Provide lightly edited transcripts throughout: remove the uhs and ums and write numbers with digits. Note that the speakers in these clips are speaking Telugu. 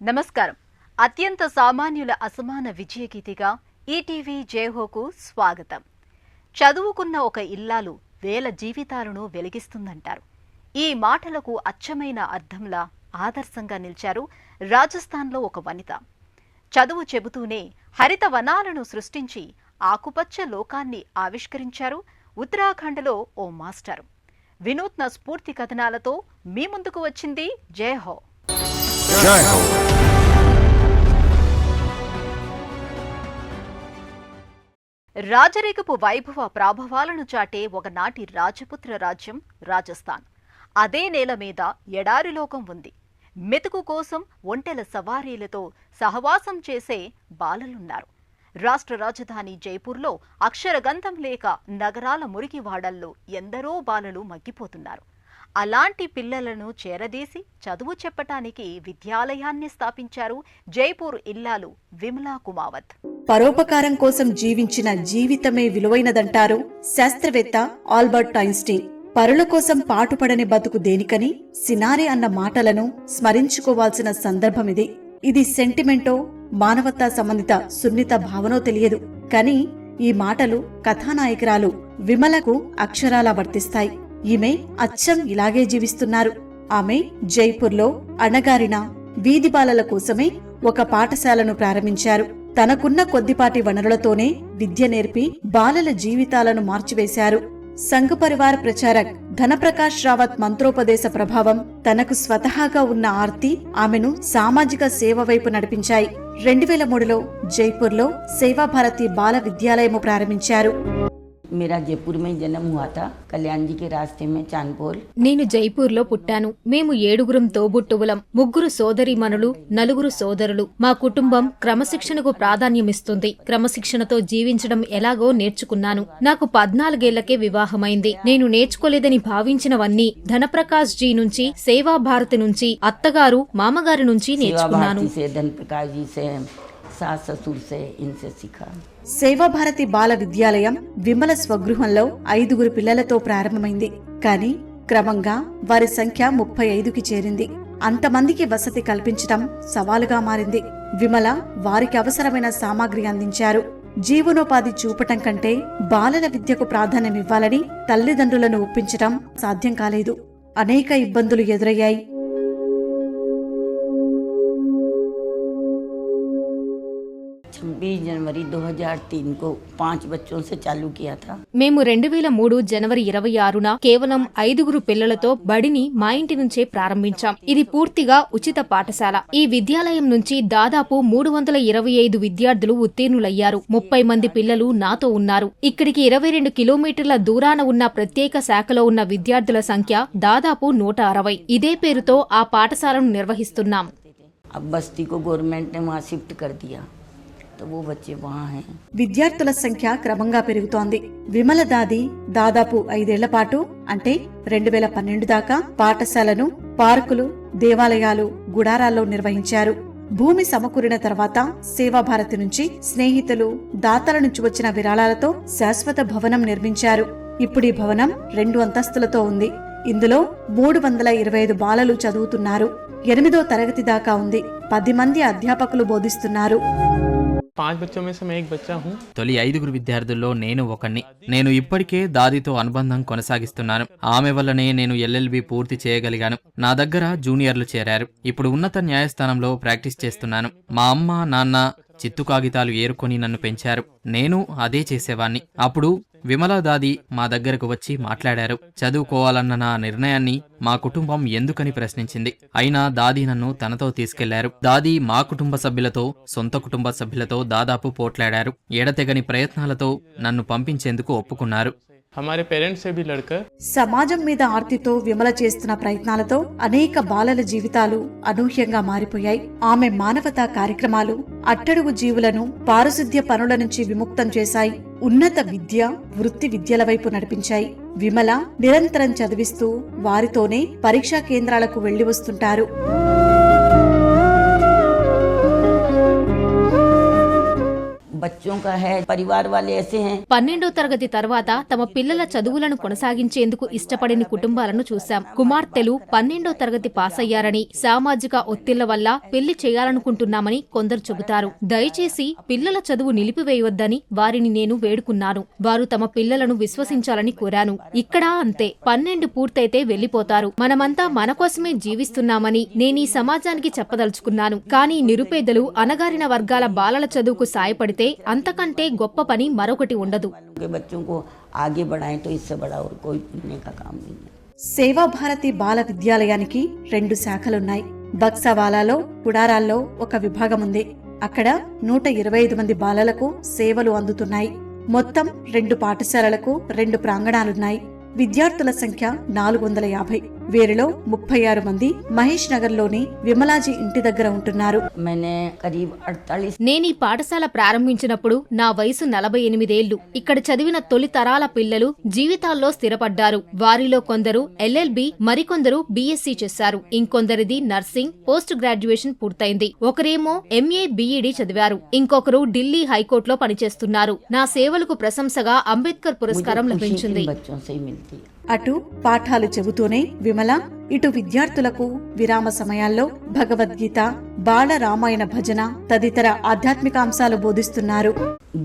నమస్కారం. అత్యంత సామాన్యుల అసమాన విజయగీతిగా ఈటీవీ జయహోకు స్వాగతం. చదువుకున్న ఒక ఇల్లాలు వేల జీవితాలను వెలిగిస్తుందంటారు. ఈ మాటలకు అచ్చమైన అర్థంలా ఆదర్శంగా నిలిచారు రాజస్థాన్లో ఒక వనిత. చదువు చెబుతూనే హరిత వనాలను సృష్టించి ఆకుపచ్చ లోకాన్ని ఆవిష్కరించారు ఉత్తరాఖండ్లో ఓ మాస్టర్. వినూత్న స్ఫూర్తి కథనాలతో మీ ముందుకు వచ్చింది జయహో. రాజరికపు వైభవ ప్రాభవాలను చాటే ఒకనాటి రాజపుత్ర రాజ్యం రాజస్థాన్. అదే నేల మీద ఎడారి లోకం ఉంది. మెతుకు కోసం ఒంటెల సవారీలతో సహవాసం చేసే బాలలున్నారు. రాష్ట్ర రాజధాని జైపూర్లో అక్షరగంధం లేక నగరాల మురికివాడల్లో ఎందరో బాలలు మగ్గిపోతున్నారు. అలాంటి పిల్లలను చేరదీసి చదువు చెప్పటానికి విద్యాలయాన్ని స్థాపించారు జైపూర్ ఇల్లాలు విమలా కుమావత్. పరోపకారం కోసం జీవించిన జీవితమే విలువైనదంటారు శాస్త్రవేత్త ఆల్బర్ట్ ఐన్స్టీన్. పరుల కోసం పాటుపడని బతుకు దేనికని సినారే అన్న మాటలను స్మరించుకోవాల్సిన సందర్భమిది. ఇది సెంటిమెంటో మానవతా సంబంధిత సున్నిత భావనో తెలియదు, కానీ ఈ మాటలు కథానాయకురాలు విమలకు అక్షరాలా వర్తిస్తాయి. ఈమె అచ్చం ఇలాగే జీవిస్తున్నారు. ఆమె జైపూర్లో అణగారిన వీధి బాలల కోసమే ఒక పాఠశాలను ప్రారంభించారు. తనకున్న కొద్దిపాటి వనరులతోనే విద్య నేర్పి బాలల జీవితాలను మార్చివేశారు. సంఘ్ పరివార్ ప్రచారక్ ధనప్రకాష్ రావత్ మంత్రోపదేశ ప్రభావం, తనకు స్వతహాగా ఉన్న ఆర్తి ఆమెను సామాజిక సేవ వైపు నడిపించాయి. 2003లో జైపూర్లో సేవాభారతి బాల విద్యాలయము ప్రారంభించారు. मेरा जयपुर में जन्म हुआ था, कल्याण जी के रास्ते में चांदपोल. నేను జైపూర్లో పుట్టాను. మేము 7 తోబుట్టువులం, 3 సోదరీమణులు, 4 సోదరులు. మా కుటుంబం క్రమశిక్షణకు ప్రాధాన్యమిస్తుంది. క్రమశిక్షణతో జీవించడం ఎలాగో నేర్చుకున్నాను. నాకు 14 ఏళ్లకే వివాహమైంది. నేను నేర్చుకోలేదని భావించినవన్నీ ధనప్రకాష్ జీ నుంచి, సేవాభారతి నుంచి, అత్తగారు మామగారి నుంచి నేర్చుకున్నాను. సేవాభారతి బాల విద్యాలయం విమల స్వగృహంలో 5 పిల్లలతో ప్రారంభమైంది. కానీ క్రమంగా వారి సంఖ్య 35కి చేరింది. అంతమందికి వసతి కల్పించడం సవాలుగా మారింది. విమల వారికి అవసరమైన సామాగ్రి అందించారు. జీవనోపాధి చూపటం కంటే బాలల విద్యకు ప్రాధాన్యమివ్వాలని తల్లిదండ్రులను ఒప్పించటం సాధ్యం కాలేదు. అనేక ఇబ్బందులు ఎదురయ్యాయి. 26 जनवरी 2003 को 5 बच्चों से चालू किया था. మేము 2003 జనవరి 26న కేవలం 5 పిల్లలతో బడిని మా ఇంటి నుంచే ప్రారంభించాం. ఇది పూర్తిగా ఉచిత పాఠశాల. ఈ విద్యాలయం నుంచి దాదాపు 325 విద్యార్థులు ఉత్తీర్ణులయ్యారు. 30 మంది పిల్లలు నాతో ఉన్నారు. ఇక్కడికి 22 కిలోమీటర్ల దూరాన ఉన్న ప్రత్యేక శాఖలో ఉన్న విద్యార్థుల సంఖ్య దాదాపు 160. ఇదే పేరుతో ఆ పాఠశాలను నిర్వహిస్తున్నాం. अब बस्ती को गवर्नमेंट ने वहाँ शिफ्ट कर दिया. విద్యార్థుల సంఖ్య క్రమంగా పెరుగుతోంది. విమల దాది దాదాపు 5 ఏళ్ల పాటు, అంటే 2012 దాకా పాఠశాలను పార్కులు, దేవాలయాలు, గుడారాల్లో నిర్వహించారు. భూమి సమకూరిన తర్వాత సేవాభారతి నుంచి స్నేహితులు, దాతల నుంచి వచ్చిన విరాళాలతో శాశ్వత భవనం నిర్మించారు. ఇప్పుడు ఈ భవనం 2 అంతస్తులతో ఉంది. ఇందులో 325 బాలలు చదువుతున్నారు. 8వ తరగతి దాకా ఉంది. 10 మంది అధ్యాపకులు బోధిస్తున్నారు. 5 बच्चों में से मैं एक बच्चा हूँ. తొలి 5 విద్యార్థుల్లో నేను ఒకణ్ణి. నేను ఇప్పటికే దాదితో అనుబంధం కొనసాగిస్తున్నాను. ఆమె వల్లనే నేను ఎల్ఎల్బి పూర్తి చేయగలిగాను. నా దగ్గర జూనియర్లు చేరారు. ఇప్పుడు ఉన్నత న్యాయస్థానంలో ప్రాక్టీస్ చేస్తున్నాను. మా అమ్మ నాన్న చిత్తు కాగితాలు ఏరుకొని నన్ను పెంచారు. నేను అదే చేసేవాణ్ణి. అప్పుడు విమలా దాది మా దగ్గరకు వచ్చి మాట్లాడారు. చదువుకోవాలన్న నా నిర్ణయాన్ని మా కుటుంబం ఎందుకని ప్రశ్నించింది. అయినా దాది నన్ను తనతో తీసుకెళ్లారు. దాది మా కుటుంబ సభ్యులతో, సొంత కుటుంబ సభ్యులతో దాదాపు పోట్లాడారు. ఎడతెగని ప్రయత్నాలతో నన్ను పంపించేందుకు ఒప్పుకున్నారు. हमारे पेरेंट्स से भी लड़कर సమాజం మీద ఆర్తితో విమల చేస్తున్న ప్రయత్నాలతో అనేక బాలల జీవితాలు అనూహ్యంగా మారిపోయాయి. ఆమె మానవతా కార్యక్రమాలు అట్టడుగు జీవులను పారిశుద్ధ్య పనుల నుంచి విముక్తం చేశాయి. ఉన్నత విద్య, వృత్తి విద్యల వైపు నడిపించాయి. విమల నిరంతరం చదివిస్తూ వారితోనే పరీక్షా కేంద్రాలకు వెళ్లి వస్తుంటారు. बच्चों का है, परिवार वाले ऐसे हैं 12వ తరగతి తర్వాత తమ పిల్లల చదువులను కొనసాగించేందుకు ఇష్టపడని కుటుంబాలను చూశాం. కుమార్తెలు 12వ తరగతి పాస్ అయ్యారని సామాజిక ఒత్తిళ్ల వల్ల పెళ్లి చేయాలనుకుంటున్నామని కొందరు చెబుతారు. దయచేసి పిల్లల చదువు నిలిపివేయొద్దని వారిని నేను వేడుకున్నాను. వారు తమ పిల్లలను విశ్వసించాలని కోరాను. ఇక్కడ అంతే, 12 పూర్తయితే వెళ్లిపోతారు. మనమంతా మన కోసమే జీవిస్తున్నామని నేనీ సమాజానికి చెప్పదలుచుకున్నాను. కానీ నిరుపేదలు, అణగారిన వర్గాల బాలల చదువుకు సాయపడితే అంతకంటే గొప్ప పని మరొకటి ఉండదు. के बच्चों को आगे बढ़ाएं तो इससे बड़ा और कोई पुण्य का काम नहीं है. సేవాభారతి బాల విద్యాలయానికి 2 శాఖలున్నాయి. బక్సావాలాలో, పుడారాల్లో ఒక విభాగం ఉంది. అక్కడ 125 మంది బాలలకు సేవలు అందుతున్నాయి. మొత్తం 2 పాఠశాలలకు 2 ప్రాంగణాలున్నాయి. విద్యార్థుల సంఖ్య 450. వీరిలో 36 మంది మహేష్ నగర్ లోని విమలాజీ ఇంటి దగ్గర ఉంటున్నారు. मैंने करीब 48 నేనీ పాఠశాల ప్రారంభించినప్పుడు నా వయసు 48 ఏళ్లు. ఇక్కడ చదివిన తొలి తరాల పిల్లలు జీవితాల్లో స్థిరపడ్డారు. వారిలో కొందరు LLB, మరికొందరు BSc చేశారు. ఇంకొందరిది నర్సింగ్, పోస్ట్ గ్రాడ్యుయేషన్ పూర్తయింది. ఒకరేమో MA BEd చదివారు. ఇంకొకరు ఢిల్లీ హైకోర్టులో పనిచేస్తున్నారు. నా సేవలకు ప్రశంసగా అంబేద్కర్ పురస్కారం मुझे खुशी లభించింది. इन बच्चों से ही मिलती है. అటు పాఠాలు చెబుతూనే విమల ఇటు విద్యార్థులకు విరామ సమయాల్లో భగవద్గీత, బాల రామాయణ భజన తదితర ఆధ్యాత్మికాంశాలు బోధిస్తున్నారు.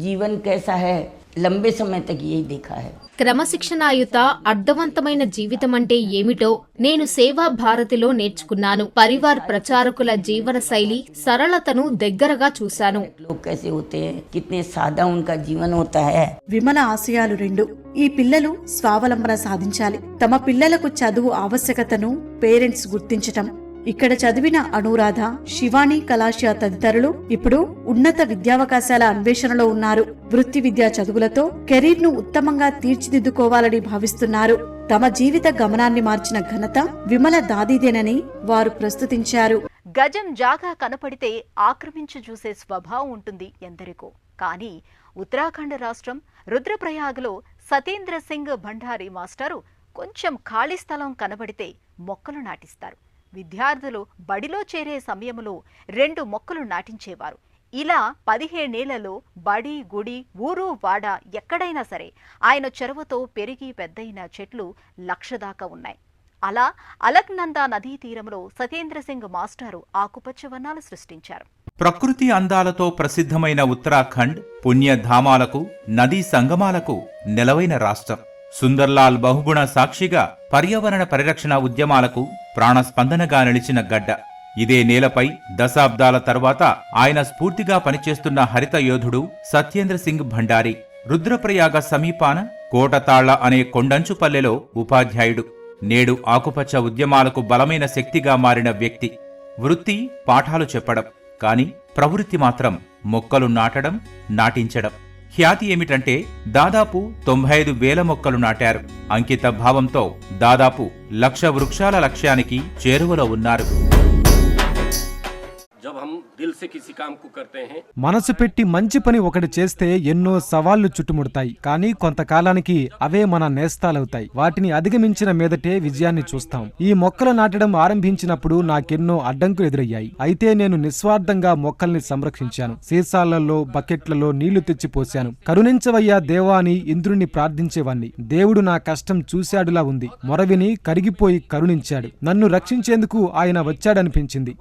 जीवन कैसा है लंबे समय तक यही देखा है. క్రమశిక్షణాయుత అర్థవంతమైన జీవితం అంటే ఏమిటో నేను సేవా భారతిలో నేర్చుకున్నాను. పరివార్ ప్రచారకుల జీవన శైలి, సరళతను దగ్గరగా చూశాను. लोग कैसे होते हैं, कितने सादा उनका जीवन होता है. విమల ఆశయాలు 2. ఈ పిల్లలు స్వావలంబన సాధించాలి. తమ పిల్లలకు చదువు ఆవశ్యకతను పేరెంట్స్ గుర్తించటం. ఇక్కడ చదివిన అనురాధ, శివాని, కలాషియా తదితరులు ఇప్పుడు ఉన్నత విద్యావకాశాల అన్వేషణలో ఉన్నారు. వృత్తి విద్యా చదువులతో కెరీర్ ను ఉత్తమంగా తీర్చిదిద్దుకోవాలని భావిస్తున్నారు. తమ జీవిత గమనాన్ని మార్చిన ఘనత విమల దాదీదేనని వారు ప్రస్తుతించారు. గజం జాగా కనపడితే ఆక్రమించి చూసే స్వభావం ఉంటుంది ఎందరికో. కానీ ఉత్తరాఖండ్ రాష్ట్రం రుద్రప్రయాగ్లో సతేంద్ర సింగ్ భండారీ మాస్టారు కొంచెం ఖాళీ స్థలం కనబడితే మొక్కలు నాటిస్తారు. విద్యార్థులు బడిలో చేరే సమయంలో 2 మొక్కలు నాటించేవారు. ఇలా 17 ఏళ్లలో బడి, గుడి, ఊరు, వాడ ఎక్కడైనా సరే ఆయన చొరవతో పెరిగి పెద్దయిన చెట్లు 1,00,000 దాకా ఉన్నాయి. అలా అలక్నందా నదీ తీరంలో సతేంద్ర సింగ్ మాస్టారు ఆకుపచ్చ వనాలు సృష్టించారు. ప్రకృతి అందాలతో ప్రసిద్ధమైన ఉత్తరాఖండ్ పుణ్యధామాలకు, నదీ సంగమాలకు నెలవైన రాష్ట్రం. సుందర్లాల్ బహుగుణ సాక్షిగా పర్యావరణ పరిరక్షణ ఉద్యమాలకు ప్రాణస్పందనగా నిలిచిన గడ్డ. ఇదే నేలపై దశాబ్దాల తర్వాత ఆయన స్ఫూర్తిగా పనిచేస్తున్న హరిత యోధుడు సత్యేంద్ర సింగ్ భండారీ. రుద్రప్రయాగ సమీపాన కోటతాళ్ల అనే కొండంచుపల్లెలో ఉపాధ్యాయుడు. నేడు ఆకుపచ్చ ఉద్యమాలకు బలమైన శక్తిగా మారిన వ్యక్తి. వృత్తి పాఠాలు చెప్పడం, కాని ప్రవృత్తి మాత్రం మొక్కలు నాటడం, నాటించడం. ఖ్యాతి ఏమిటంటే దాదాపు 95,000 మొక్కలు నాటారు. అంకిత భావంతో దాదాపు 1,00,000 వృక్షాల లక్ష్యానికి చేరువలో ఉన్నారు. మనసు పెట్టి మంచి పని ఒకటి చేస్తే ఎన్నో సవాళ్లు చుట్టుముడతాయి. కానీ కొంతకాలానికి అవే మన నేస్తాలవుతాయి. వాటిని అధిగమించిన మీదటే విజయాన్ని చూస్తాం. ఈ మొక్కలు నాటడం ఆరంభించినప్పుడు నాకెన్నో అడ్డంకులు ఎదురయ్యాయి. అయితే నేను నిస్వార్థంగా మొక్కల్ని సంరక్షించాను. సీసాలలో, బకెట్లలో నీళ్లు తెచ్చిపోశాను. కరుణించవయ్యా దేవా అని ఇంద్రుణ్ణి ప్రార్థించేవాణ్ణి. దేవుడు నా కష్టం చూశాడులా ఉంది. మొరవిని కరిగిపోయి కరుణించాడు. నన్ను రక్షించేందుకు ఆయన వచ్చాడనిపించింది.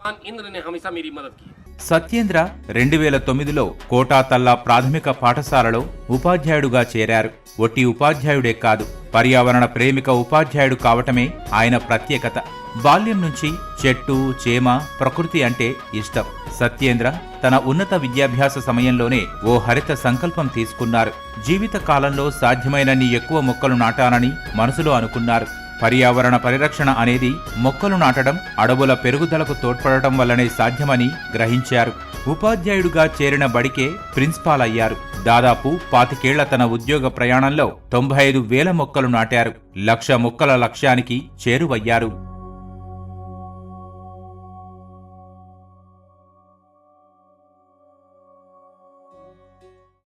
సత్యేంద్ర 2009లో కోటాతల్లా ప్రాథమిక పాఠశాలలో ఉపాధ్యాయుడుగా చేరారు. ఒట్టి ఉపాధ్యాయుడే కాదు, పర్యావరణ ప్రేమిక ఉపాధ్యాయుడు కావటమే ఆయన ప్రత్యేకత. బాల్యం నుంచి చెట్టు, చేమ, ప్రకృతి అంటే ఇష్టం. సత్యేంద్ర తన ఉన్నత విద్యాభ్యాస సమయంలోనే ఓ హరిత సంకల్పం తీసుకున్నారు. జీవిత కాలంలో సాధ్యమైనన్ని ఎక్కువ మొక్కలు నాటానని మనసులో అనుకున్నారు. పర్యావరణ పరిరక్షణ అనేది మొక్కలు నాటడం, అడవుల పెరుగుదలకు తోడ్పడటం వల్లనే సాధ్యమని గ్రహించారు. ఉపాధ్యాయుడుగా చేరిన బడికే ప్రిన్సిపాల్ అయ్యారు. దాదాపు 25 ఏళ్ల తన ఉద్యోగ ప్రయాణంలో 95,000 మొక్కలు నాటారు. 1,00,000 మొక్కల లక్ష్యానికి చేరువయ్యారు.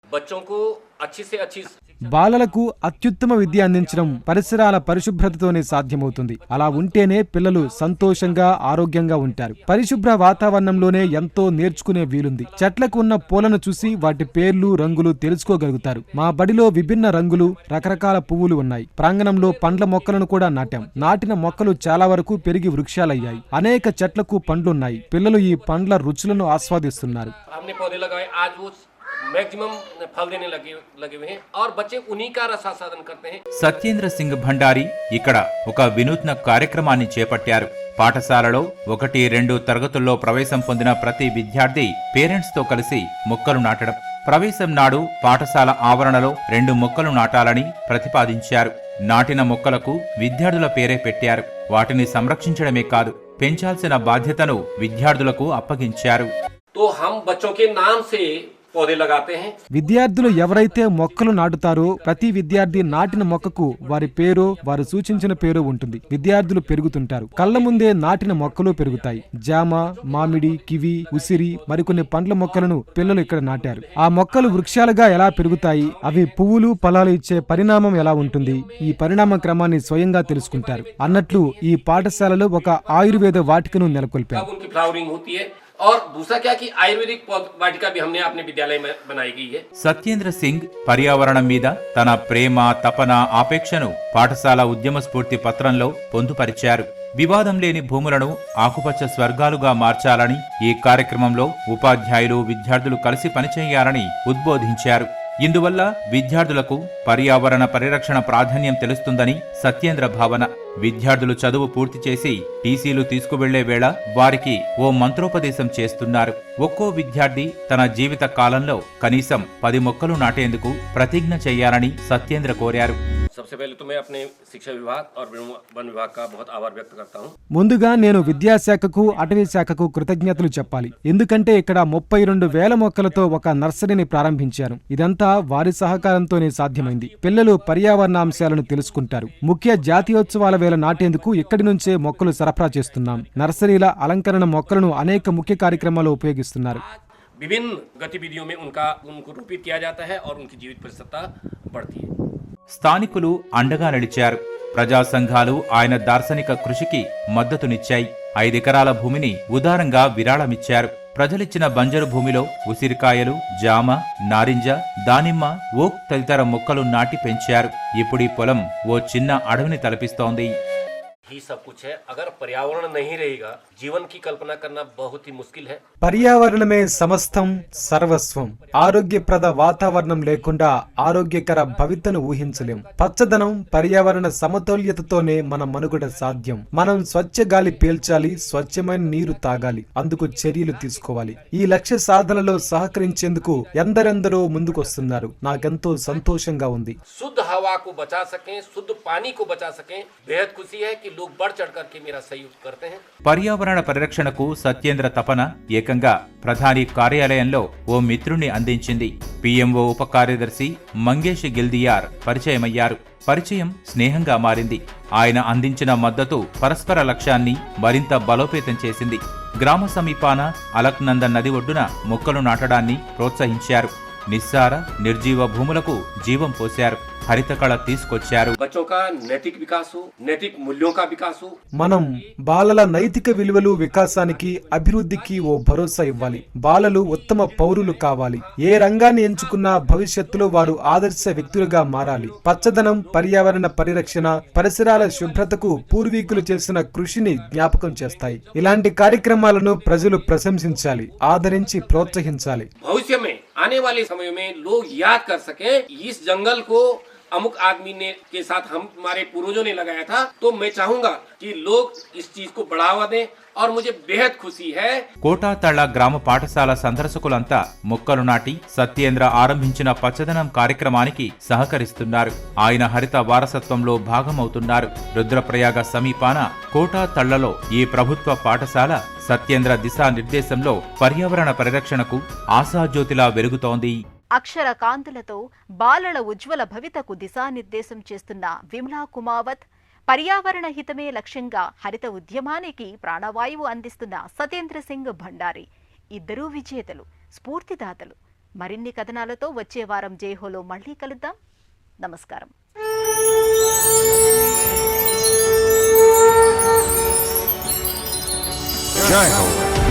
बच्चों को अच्छी से अच्छी బాలలకు అత్యుత్తమ విద్య అందించడం పరిసరాల పరిశుభ్రతతోనే సాధ్యమవుతుంది. అలా ఉంటేనే పిల్లలు సంతోషంగా ఆరోగ్యంగా ఉంటారు. పరిశుభ్ర వాతావరణంలోనే ఎంతో నేర్చుకునే వీలుంది. చెట్లకు ఉన్న పూలను చూసి వాటి పేర్లు, రంగులు తెలుసుకోగలుగుతారు. మా బడిలో విభిన్న రంగులు, రకరకాల పువ్వులు ఉన్నాయి. ప్రాంగణంలో పండ్ల మొక్కలను కూడా నాటాం. నాటిన మొక్కలు చాలా వరకు పెరిగి వృక్షాలయ్యాయి. అనేక చెట్లకు పండ్లున్నాయి. పిల్లలు ఈ పండ్ల రుచులను ఆస్వాదిస్తున్నారు. मैक्सिमम फल देने लगे हुए हैं और बच्चे उन्हीं का रसास्वादन करते हैं. సత్యేంద్ర సింగ్ భండారి ఇక్కడ ఒక వినూత్న కార్యక్రమాన్ని చేపట్టారు. పాఠశాలలో 1-2 తరగతుల్లో ప్రవేశం పొందిన ప్రతి విద్యార్థి పేరెంట్స్ తో కలిసి మొక్కలు నాటడం. ప్రవేశం నాడు పాఠశాల ఆవరణలో 2 మొక్కలు నాటాలని ప్రతిపాదించారు. నాటిన మొక్కలకు విద్యార్థుల పేరే పెట్టారు. వాటిని సంరక్షించడమే కాదు, పెంచాల్సిన బాధ్యతను విద్యార్థులకు అప్పగించారు. तो हम बच्चों के नाम से पौधे लगाते हैं. విద్యార్థులు ఎవరైతే మొక్కలు నాటుతారో ప్రతి విద్యార్థి నాటిన మొక్కకు వారి పేరు, వారు సూచించిన పేరు ఉంటుంది. విద్యార్థులు పెరుగుతుంటారు. కళ్ళ ముందే నాటిన మొక్కలు పెరుగుతాయి. జామ, మామిడి, కివి, ఉసిరి, మరికొన్ని పండ్ల మొక్కలను పిల్లలు ఇక్కడ నాటారు. ఆ మొక్కలు వృక్షాలుగా ఎలా పెరుగుతాయి, అవి పువ్వులు, ఫలాలు ఇచ్చే పరిణామం ఎలా ఉంటుంది, ఈ పరిణామ క్రమాన్ని స్వయంగా తెలుసుకుంటారు. అన్నట్లు ఈ పాఠశాలలో ఒక ఆయుర్వేద వాటికను నెలకొల్పారు. और दूसरा क्या कि आयुर्वेदिक वाटिका भी हमने अपने विद्यालय में बनाई गई है. సత్యేంద్ర సింగ్ పర్యావరణం మీద తన ప్రేమ, తపన, ఆపేక్షను పాఠశాల ఉద్యమ స్ఫూర్తి పత్రంలో పొందుపరిచారు. వివాదం లేని భూములను ఆకుపచ్చ స్వర్గాలుగా మార్చాలని ఈ కార్యక్రమంలో ఉపాధ్యాయులు, విద్యార్థులు కలిసి పనిచేయాలని ఉద్బోధించారు. ఇందువల్ల విద్యార్థులకు పర్యావరణ పరిరక్షణ ప్రాధాన్యం తెలుస్తుందని సత్యేంద్ర భావన. విద్యార్థులు చదువు పూర్తి చేసి టీసీలు తీసుకువెళ్లే వేళ వారికి ఓ మంత్రోపదేశం చేస్తున్నారు. ఒక్కో విద్యార్థి తన జీవిత కాలంలో కనీసం 10 మొక్కలు నాటేందుకు ప్రతిజ్ఞ చేయాలని సత్యేంద్ర కోరారు. सबसे पहले तो मैं अपने शिक्षा विभाग और वन विभाग का बहुत आभार व्यक्त करता हूं. ముందుగా నేను విద్యాశాఖకు, అటవీ శాఖకు కృతజ్ఞతలు చెప్పాలి. ఎందుకంటే ఇక్కడ 32,000 మొక్కలతో ఒక నర్సరీని ప్రారంభించారు. ఇదంతా వారి సహకారంతోనే సాధ్యమైంది. పిల్లలు పర్యావరణాంశాలను తెలుసుకుంటారు. ముఖ్య జాతీయోత్సవాల వేళ నాటేందుకు ఇక్కడి నుంచే మొక్కలు సరఫరా చేస్తున్నాం. నర్సరీల అలంకరణ మొక్కలను అనేక ముఖ్య కార్యక్రమాల్లో ఉపయోగిస్తున్నారు. विभिन्न गतिविधियों में उनको रोपित किया जाता है और उनकी जीवित परिसरता बढ़ती है. స్థానికులు అండగా నిలిచారు. ప్రజా సంఘాలు ఆయన దార్శనిక కృషికి మద్దతునిచ్చాయి. 5 ఎకరాల భూమిని ఉదారంగా విరాళమిచ్చారు. ప్రజలిచ్చిన బంజరు భూమిలో ఉసిరికాయలు, జామ, నారింజ, దానిమ్మ, ఓక్ తదితర మొక్కలు నాటి పెంచారు. ఇప్పుడీ పొలం ఓ చిన్న అడవిని తలపిస్తోంది. ही सब कुछ है. अगर पर्यावरण नहीं रहेगा, जीवन की कल्पना करना बहुत ही मुश्किल है. పర్యావరణమే సమస్తం, సర్వస్వం. ఆరోగ్యప్రద వాతావరణం లేకుండా ఆరోగ్యకర భవితను ఊహించలేం. పచ్చదనం, పర్యావరణ సమతౌల్యతతోనే మన మనుగడ సాధ్యం. మనం స్వచ్ఛ గాలి పీల్చాలి, స్వచ్ఛమైన నీరు తాగాలి. అందుకు చర్యలు తీసుకోవాలి. ఈ లక్ష్య సాధనలో సహకరించేందుకు ఎందరెందరో ముందుకొస్తున్నారు. నాకెంతో సంతోషంగా ఉంది. शुद्ध हवा को बचा सकें, शुद्ध पानी को बचा सकें, बेहद खुशी है कि लोग बढ़ चढ़ करके मेरा सहयोग करते हैं. పర్యావరణ పరిరక్షణకు సత్యేంద్ర తపన ఏకంగా ప్రధాని కార్యాలయంలో ఓ మిత్రుణ్ణి అందించింది. పిఎంఓ ఉప కార్యదర్శి మంగేష్ గిల్దియార్ పరిచయమయ్యారు. పరిచయం స్నేహంగా మారింది. ఆయన అందించిన మద్దతు పరస్పర లక్ష్యాన్ని మరింత బలోపేతం చేసింది. గ్రామ సమీపాన అలక్నందన్ నది ఒడ్డున మొక్కలు నాటడాన్ని ప్రోత్సహించారు. నిస్సార, నిర్జీవ భూములకు జీవం పోశారు. హరితకళ తీసుకొచ్చారు. बच्चों का नैतिक विकास हो, नैतिक मूल्यों का विकास हो. మనం బాలల నైతిక విలువలు వికాసానికి, అభివృద్ధికి ఓ భరోసా ఇవ్వాలి. బాలలు ఉత్తమ పౌరులు కావాలి. ఏ రంగాన్ని ఎంచుకున్నా భవిష్యత్తులో వారు ఆదర్శ వ్యక్తులుగా మారాలి. పచ్చదనం, పర్యావరణ పరిరక్షణ, పరిసరాల శుభ్రతకు పూర్వీకులు చేసిన కృషిని జ్ఞాపకం చేస్తాయి. ఇలాంటి కార్యక్రమాలను ప్రజలు ప్రశంసించాలి, ఆదరించి ప్రోత్సహించాలి. भविष्य में आने वाले समय में लोग याद कर सके इस जंगल को अमुक आदमी ने के साथ हमारे पूर्वजों ने लगाया था. तो मैं चाहूंगा कि लोग इस चीज को बढ़ावा दें और मुझे बेहद खुशी है. కోటాతళ్ళ గ్రామ పాఠశాల సందర్శకులంతా మొక్కలు నాటి సత్యేంద్ర ఆరంభించిన పచ్చదనం కార్యక్రమానికి సహకరిస్తున్నారు. ఆయన హరిత వారసత్వంలో భాగమవుతున్నారు. రుద్రప్రయాగ సమీపాన కోటాతళ్లలో ఈ ప్రభుత్వ పాఠశాల సత్యేంద్ర దిశానిర్దేశంలో పర్యావరణ పరిరక్షణకు ఆశాజ్యోతిలా వెలుగుతోంది. అక్షర కాంతులతో బాలల ఉజ్వల భవితకు దిశానిర్దేశం చేస్తున్న విమలా కుమావత్, పర్యావరణ హితమే లక్ష్యంగా హరిత ఉద్యమానికి ప్రాణవాయువు అందిస్తున్న సత్యేంద్ర సింగ్ భండారి ఇద్దరూ విజేతలు, స్ఫూర్తిదాతలు. మరిన్ని కథనాలతో వచ్చే వారం జైహోలో మళ్లీ కలుద్దాం. నమస్కారం. जय हो.